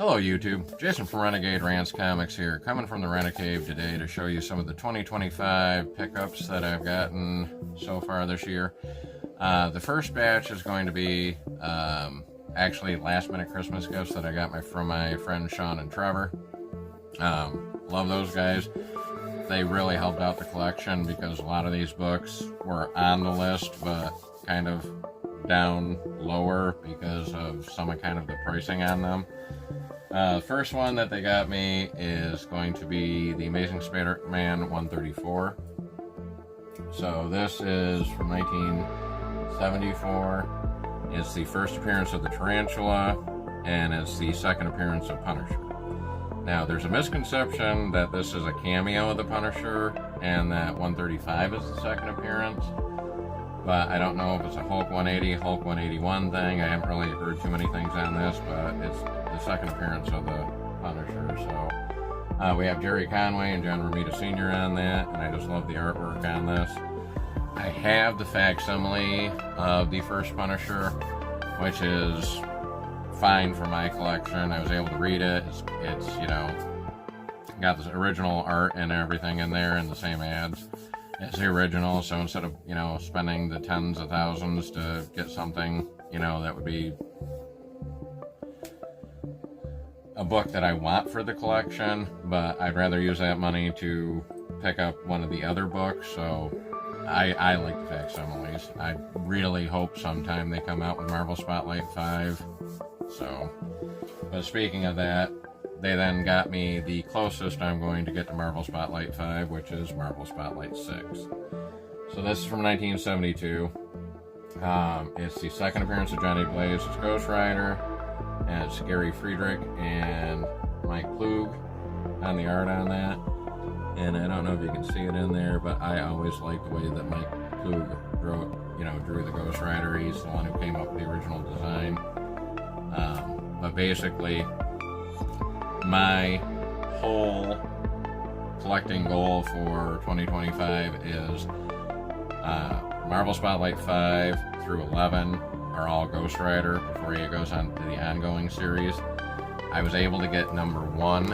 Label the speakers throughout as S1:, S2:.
S1: Hello YouTube, Jason from Renegade Rants Comics here, coming from the Renegade today to show you some of the 2025 pickups that I've gotten so far this year. The first batch is going to be actually last minute Christmas gifts that I got from my friends Sean and Trevor. Love those guys. They really helped out the collection because a lot of these books were on the list but kind of down lower because of some kind of the pricing on them. The first one that they got me is going to be The Amazing Spider-Man 134. So this is from 1974. It's the first appearance of the Tarantula, and it's the second appearance of Punisher. Now, there's a misconception that this is a cameo of the Punisher, and that 135 is the second appearance. But I don't know if it's a Hulk 180, Hulk 181 thing. I haven't really heard too many things on this, but it's the second appearance of the Punisher. So we have Jerry Conway and John Romita Sr. on that, and I just love the artwork on this. I have the facsimile of the first Punisher, which is fine for my collection. I was able to read it. It's you know, got the original art and everything in there and the same ads as the original, so instead of, you know, spending the tens of thousands to get something, you know, that would be a book that I want for the collection, but I'd rather use that money to pick up one of the other books. So I like the facsimiles. I really hope sometime they come out with Marvel Spotlight 5. So, but speaking of that, they then got me the closest I'm going to get to Marvel Spotlight 5, which is Marvel Spotlight 6. So this is from 1972. It's the second appearance of Johnny Blaze as Ghost Rider, and it's Gary Friedrich and Mike Klug on the art on that. And I don't know if you can see it in there, but I always liked the way that Mike Klug drew the Ghost Rider. He's the one who came up with the original design. But basically, my whole collecting goal for 2025 is Marvel Spotlight 5 through 11 are all Ghost Rider before he goes on to the ongoing series. I was able to get number 1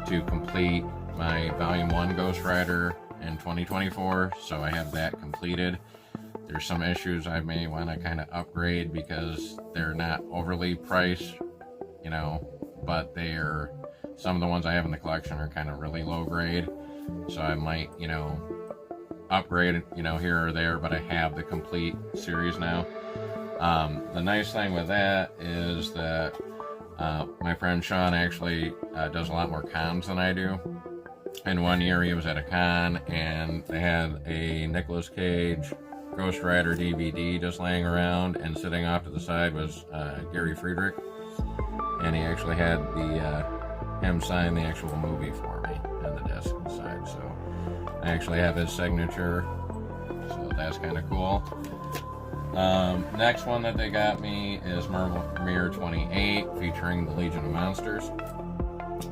S1: to complete my Volume 1 Ghost Rider in 2024, so I have that completed. There's some issues I may want to kind of upgrade because they're not overly priced, you know, but they're, some of the ones I have in the collection are kind of really low grade, so I might, you know, upgrade, you know, here or there, but I have the complete series now. The nice thing with that is that my friend Sean actually does a lot more cons than I do. And one year he was at a con and they had a Nicolas Cage Ghost Rider DVD just laying around, and sitting off to the side was Gary Friedrich, and he actually had him sign the actual movie for me on the desk inside. So I actually have his signature, so that's kind of cool. Next one that they got me is Marvel Premiere 28 featuring the Legion of Monsters.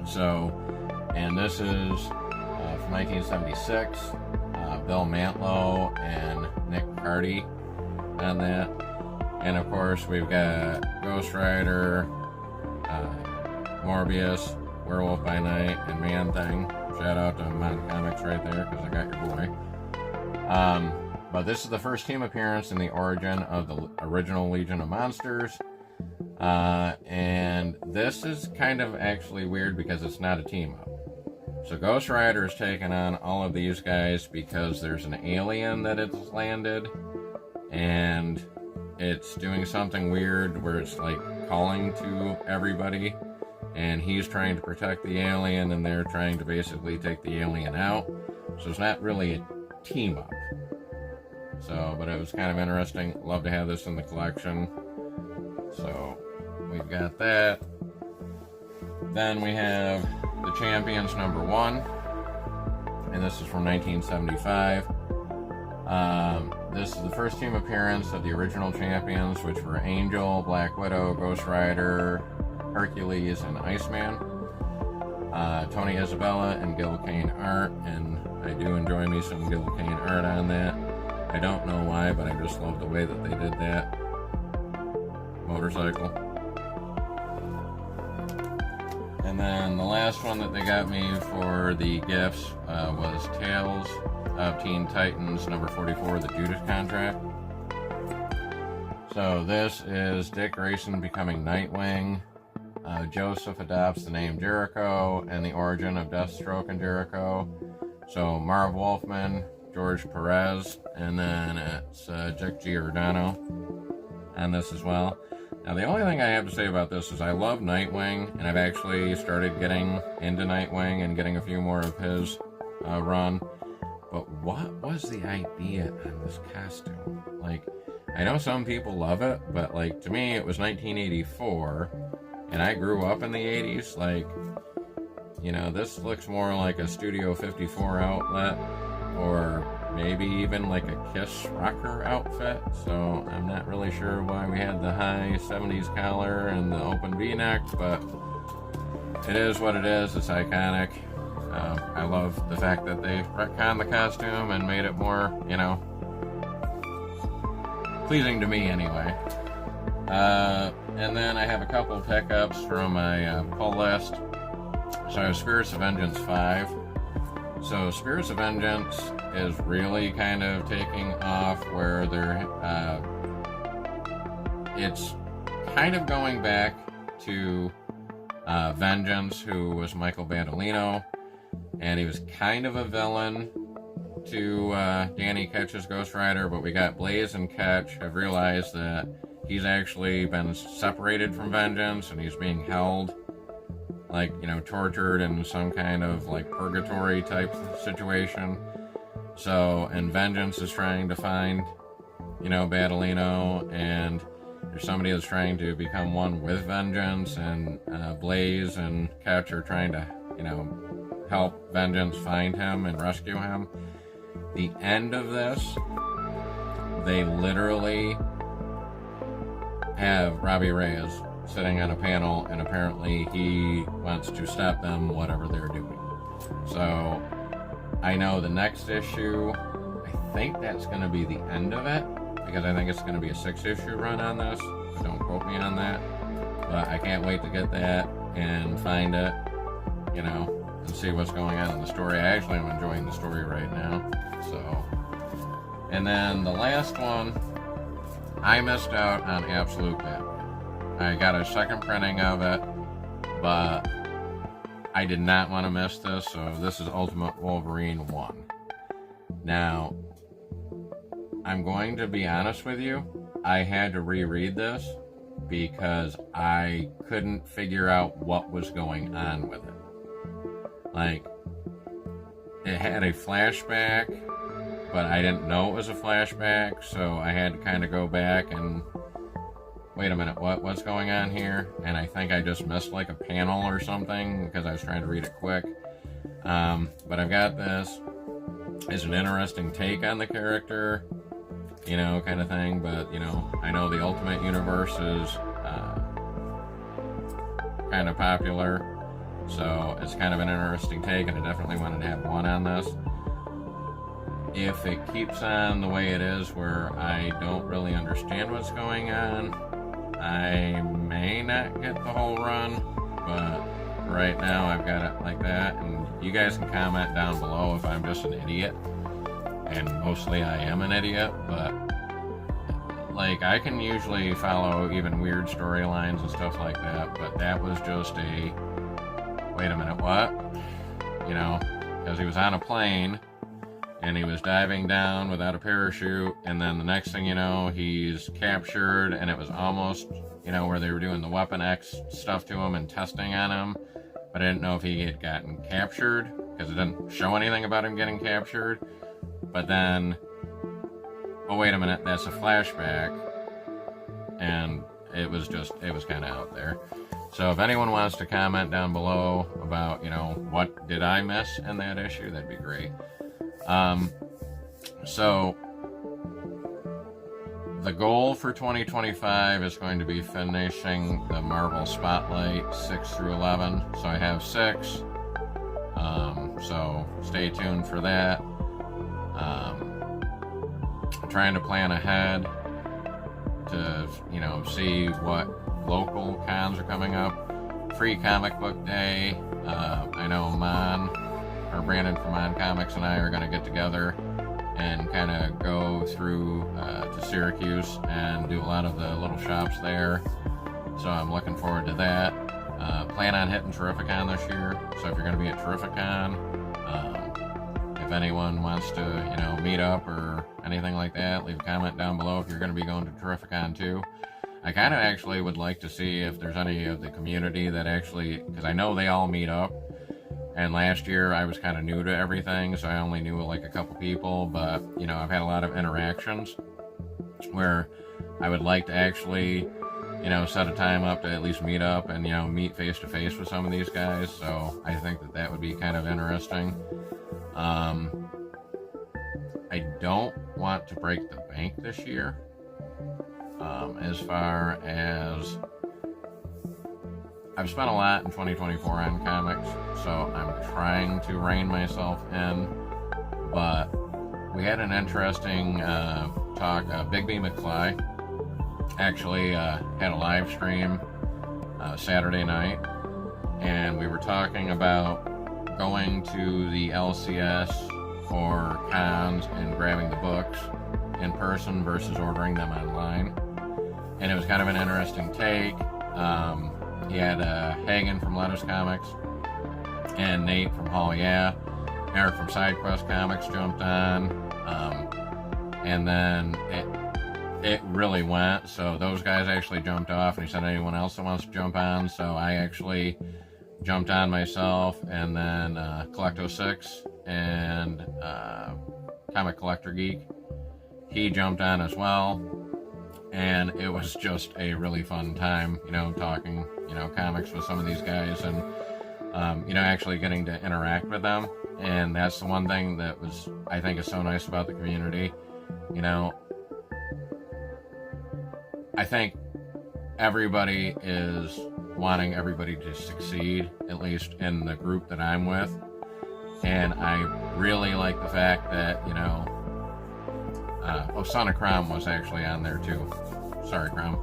S1: So, and this is from 1976. Bill Mantlo and Nick Cardy on that. And of course we've got Ghost Rider, Morbius, Werewolf by Night, and Man-Thing. Shout out to Mon Comics right there, because I got your boy. But this is the first team appearance in the origin of the original Legion of Monsters. And this is kind of actually weird because it's not a team-up. So Ghost Rider is taking on all of these guys because there's an alien that has landed, and it's doing something weird where it's like calling to everybody, and he's trying to protect the alien, and they're trying to basically take the alien out. So it's not really a team up. So, but it was kind of interesting. Love to have this in the collection. So we've got that. Then we have the Champions number 1, and this is from 1975. This is the first team appearance of the original champions, which were Angel, Black Widow, Ghost Rider, Hercules, and Iceman. Tony Isabella and Gil Kane art, and I do enjoy me some Gil Kane art on that. I don't know why, but I just love the way that they did that motorcycle. And then the last one that they got me for the gifts was Tales of Teen Titans number 44, the Judas Contract. So this is Dick Grayson becoming Nightwing. Joseph adopts the name Jericho and the origin of Deathstroke and Jericho. So Marv Wolfman, George Perez, and then it's Dick Giordano on this as well. Now the only thing I have to say about this is I love Nightwing, and I've actually started getting into Nightwing and getting a few more of his run. But what was the idea on this costume? Like, I know some people love it, but like to me it was 1984, and I grew up in the 80s. Like, you know, this looks more like a Studio 54 outlet, or maybe even like a Kiss rocker outfit. So I'm not really sure why we had the high 70s collar and the open V-neck, but it is what it is. It's iconic. I love the fact that they retconned the costume and made it more, you know, pleasing to me anyway. And then I have a couple pickups from my pull list. So I have Spirits of Vengeance 5. So Spirits of Vengeance is really kind of taking off where they're, it's kind of going back to Vengeance, who was Michael Bandolino, and he was kind of a villain to Danny Ketch's Ghost Rider, but we got Blaze and Ketch have realized that he's actually been separated from Vengeance, and he's being held, like, you know, tortured in some kind of like purgatory type situation. So, and Vengeance is trying to find, you know, Bandolino, and there's somebody that's trying to become one with Vengeance, and Blaze and Ketch are trying to, you know, help Vengeance find him and rescue him. The end of this, they literally have Robbie Reyes sitting on a panel, and apparently he wants to stop them, whatever they're doing. So I know the next issue, I think that's going to be the end of it, because I think it's going to be a 6-issue run on this. So don't quote me on that, but I can't wait to get that and find it, you know, and see what's going on in the story. I actually am enjoying the story right now. So, and then the last one, I missed out on Absolute Batman. I got a second printing of it, but I did not want to miss this, so this is Ultimate Wolverine 1. Now, I'm going to be honest with you, I had to reread this because I couldn't figure out what was going on with it. Like, it had a flashback, but I didn't know it was a flashback, so I had to kind of go back and wait a minute, what's going on here? And I think I just missed like a panel or something because I was trying to read it quick. But I've got this as an interesting take on the character, you know, kind of thing. But, you know, I know the Ultimate Universe is kind of popular, so it's kind of an interesting take, and I definitely wanted to have one on this. If it keeps on the way it is, where I don't really understand what's going on, I may not get the whole run, but right now I've got it like that. And you guys can comment down below if I'm just an idiot, and mostly I am an idiot, but like, I can usually follow even weird storylines and stuff like that, but that was just a, wait a minute, what? You know, because he was on a plane and he was diving down without a parachute, and then the next thing you know, he's captured, and it was almost, you know, where they were doing the Weapon X stuff to him and testing on him, but I didn't know if he had gotten captured, because it didn't show anything about him getting captured. But then, oh wait a minute, that's a flashback, and it was kind of out there. So if anyone wants to comment down below about, you know, what did I miss in that issue, that'd be great. So the goal for 2025 is going to be finishing the Marvel Spotlight 6 through 11. So I have 6. So stay tuned for that. Trying to plan ahead to, you know, see what local cons are coming up. free comic book day. I know Brandon from Mon Comics and I are going to get together and kind of go through to Syracuse and do a lot of the little shops there. So I'm looking forward to that. Plan on hitting Terrificon this year. So if you're going to be at Terrificon, if anyone wants to, meet up or anything like that, leave a comment down below if you're going to be going to Terrificon too. I kind of actually would like to see if there's any of the community that actually, because I know they all meet up. And last year I was kind of new to everything, so I only knew like a couple people, but I've had a lot of interactions where I would like to actually, set a time up to at least meet up and, meet face to face with some of these guys. So I think that would be kind of interesting. I don't want to break the bank this year. As far as I've spent a lot in 2024 on comics, so I'm trying to rein myself in, but we had an interesting talk. Big B McFly actually had a live stream Saturday night, and we were talking about going to the LCS or cons and grabbing the books in person versus ordering them online. And it was kind of an interesting take. He had Hagen from Lettuce Comics and Nate from Hall Yeah. Eric from SideQuest Comics jumped on. And then it really went. So those guys actually jumped off, and he said anyone else that wants to jump on. So I actually jumped on myself, and then Collecto6 and Comic Collector Geek, he jumped on as well. And it was just a really fun time, talking, comics with some of these guys and, actually getting to interact with them. And that's the one thing that I think is so nice about the community. I think everybody is wanting everybody to succeed, at least in the group that I'm with. And I really like the fact that, Son of Crom was actually on there too. Sorry, Crom.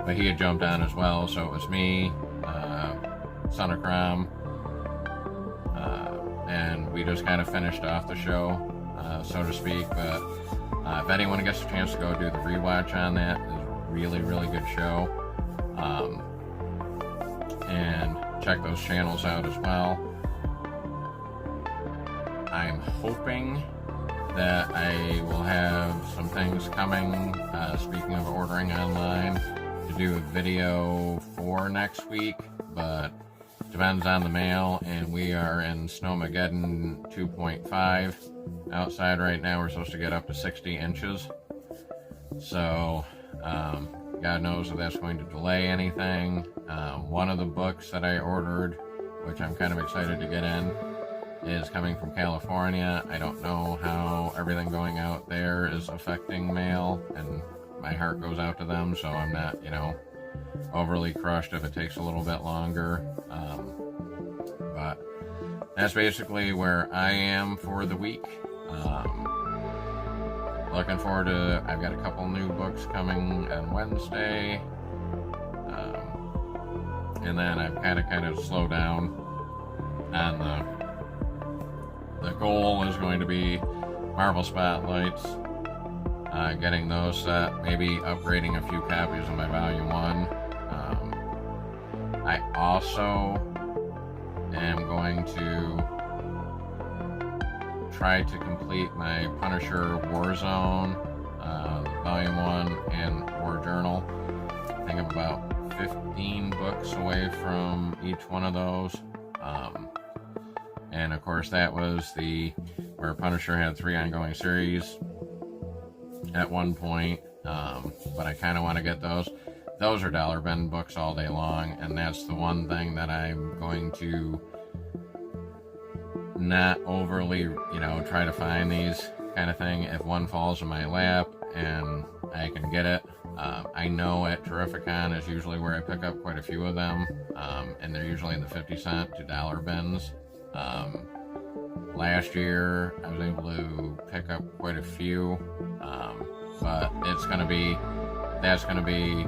S1: But he had jumped on as well, so it was me, Son of Crom, and we just kind of finished off the show, so to speak. But if anyone gets a chance to go do the rewatch on that, it's a really, really good show. And check those channels out as well. I'm hoping that I will have some things coming, speaking of ordering online, to do a video for next week, but depends on the mail, and we are in Snowmageddon 2.5 outside right now. We're supposed to get up to 60 inches, so God knows if that's going to delay anything. One of the books that I ordered, which I'm kind of excited to get in, is coming from California. I don't know how everything going out there is affecting mail, and my heart goes out to them, so I'm not, overly crushed if it takes a little bit longer. But that's basically where I am for the week. Looking forward to, I've got a couple new books coming on Wednesday. And then I've kind of slowed down on the goal is going to be Marvel Spotlights, getting those set, maybe upgrading a few copies of my Volume 1. I also am going to try to complete my Punisher Warzone, Volume 1 and War Journal. I think I'm about 15 books away from each one of those. And of course that was where Punisher had 3 ongoing series at one point, but I kind of want to get those. Those are dollar bin books all day long, and that's the one thing that I'm going to not overly, try to find these kind of thing. If one falls in my lap and I can get it, I know at Terrificon is usually where I pick up quite a few of them, and they're usually in the 50-cent to dollar bins. Last year I was able to pick up quite a few, but that's going to be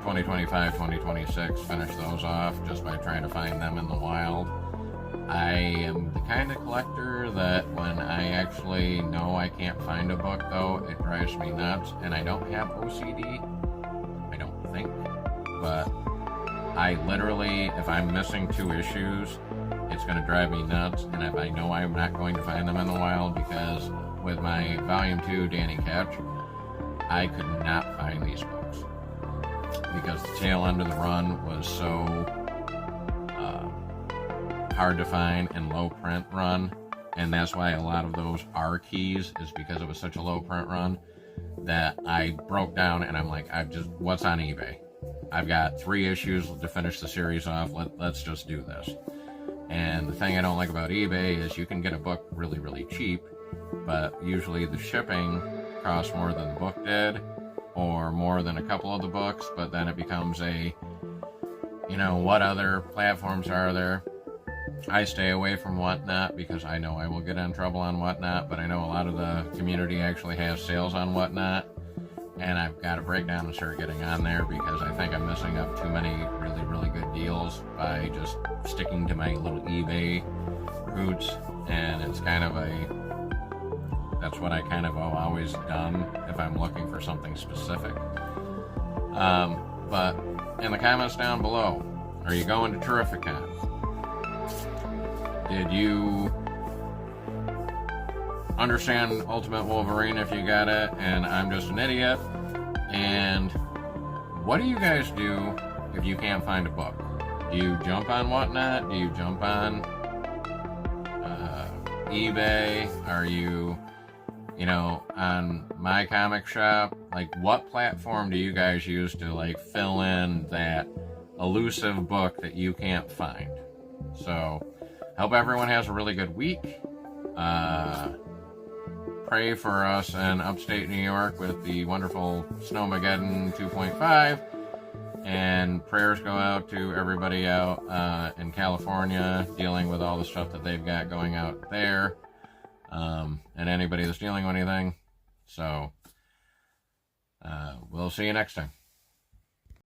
S1: 2025, 2026, finish those off just by trying to find them in the wild. I am the kind of collector that when I actually know I can't find a book, though, it drives me nuts. And I don't have OCD, I don't think, but I literally, if I'm missing 2 issues, it's going to drive me nuts. And if I know I'm not going to find them in the wild, because with my Volume 2 Danny Ketch, I could not find these books because the tail end of the run was so hard to find and low print run, and that's why a lot of those are keys, is because it was such a low print run that I broke down and I'm like, what's on eBay? I've got 3 issues to finish the series off. Let's just do this. And the thing I don't like about eBay is you can get a book really, really cheap, but usually the shipping costs more than the book did, or more than a couple of the books, but then it becomes what other platforms are there? I stay away from Whatnot because I know I will get in trouble on Whatnot, but I know a lot of the community actually has sales on Whatnot, and I've got to break down and start getting on there because I think I'm missing up too many really, really good deals by just sticking to my little eBay roots, and it's kind of that's what I kind of have always done if I'm looking for something specific. But in the comments down below, are you going to Terrificon? Did you understand Ultimate Wolverine if you got it and I'm just an idiot? And what do you guys do if you can't find a book? Do you jump on Whatnot? Do you jump on eBay? Are you on My Comic Shop? Like, what platform do you guys use to fill in that elusive book that you can't find? So hope everyone has a really good week. Pray for us in upstate New York with the wonderful Snowmageddon 2.5. And prayers go out to everybody out in California dealing with all the stuff that they've got going out there. And anybody that's dealing with anything. So we'll see you next time.